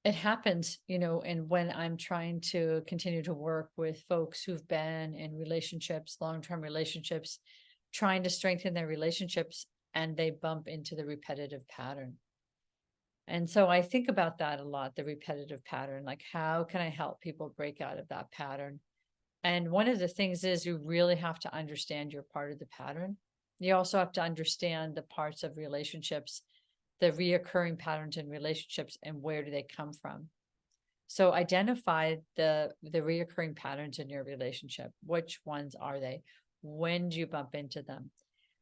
it happens, and when I'm trying to continue to work with folks who've been in relationships, long-term relationships, trying to strengthen their relationships, and they bump into the repetitive pattern. And so I think about that a lot, the repetitive pattern, like how can I help people break out of that pattern? And one of the things is you really have to understand you're part of the pattern. You also have to understand the parts of relationships, the reoccurring patterns in relationships, and where do they come from. So identify the reoccurring patterns in your relationship. Which ones are they? When do you bump into them?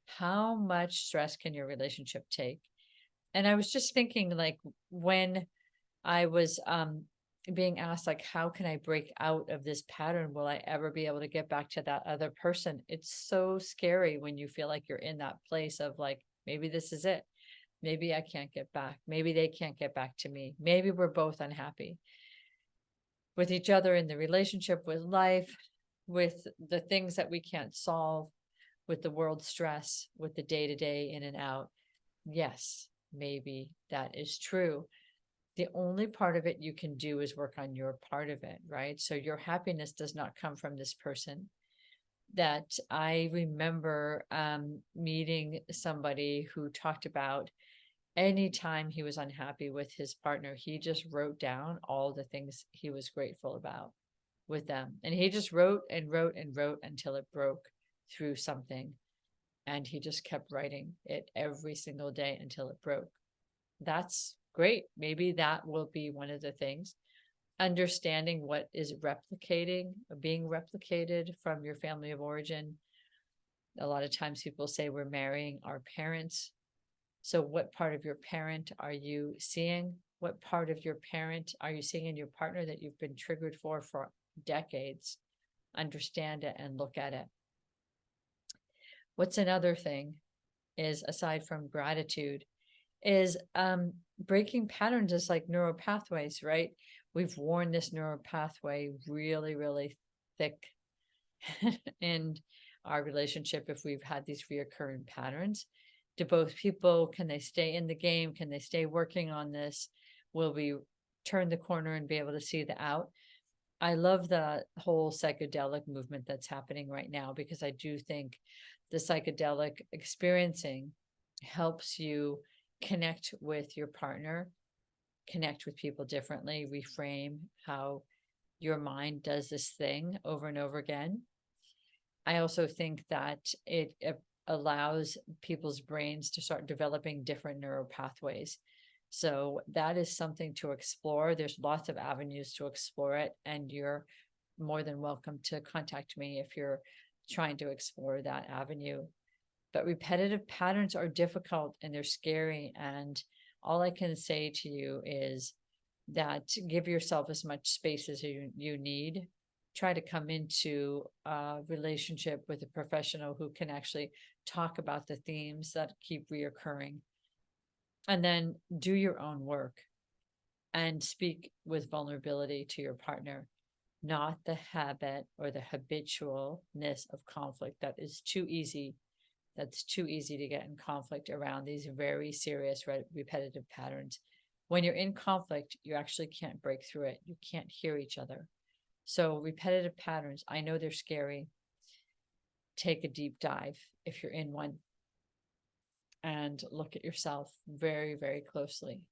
How much stress can your relationship take? And I was just thinking, like, when I was being asked, like, how can I break out of this pattern? Will I ever be able to get back to that other person? It's so scary when you feel like you're in that place of like, maybe this is it. Maybe I can't get back. Maybe they can't get back to me. Maybe we're both unhappy with each other in the relationship, with life, with the things that we can't solve, with the world stress, with the day to day in and out. Yes, maybe that is true. The only part of it you can do is work on your part of it, right? So your happiness does not come from this person. That I remember meeting somebody who talked about anytime he was unhappy with his partner, he just wrote down all the things he was grateful about with them. And he just wrote and wrote and wrote until it broke through something. And he just kept writing it every single day until it broke. That's great. Maybe that will be one of the things. Understanding what is being replicated from your family of origin. A lot of times people say we're marrying our parents. So, what part of your parent are you seeing? What part of your parent are you seeing in your partner that you've been triggered for decades? Understand it and look at it. What's another thing is, aside from gratitude, is breaking patterns is like neural pathways, right? We've worn this neural pathway really, really thick in our relationship if we've had these reoccurring patterns. Do both people, can they stay in the game? Can they stay working on this? Will we turn the corner and be able to see the out? I love the whole psychedelic movement that's happening right now because I do think the psychedelic experiencing helps you connect with your partner, connect with people differently, reframe how your mind does this thing over and over again. I also think that it allows people's brains to start developing different neural pathways. So that is something to explore. There's lots of avenues to explore it, and you're more than welcome to contact me if you're trying to explore that avenue. But repetitive patterns are difficult and they're scary. And all I can say to you is that give yourself as much space as you need. Try to come into a relationship with a professional who can actually talk about the themes that keep reoccurring. And then do your own work and speak with vulnerability to your partner, not the habit or the habitualness of conflict that is too easy. That's too easy to get in conflict around these very serious repetitive patterns. When you're in conflict, you actually can't break through it. You can't hear each other. So, repetitive patterns, I know they're scary. Take a deep dive if you're in one and look at yourself very, very closely.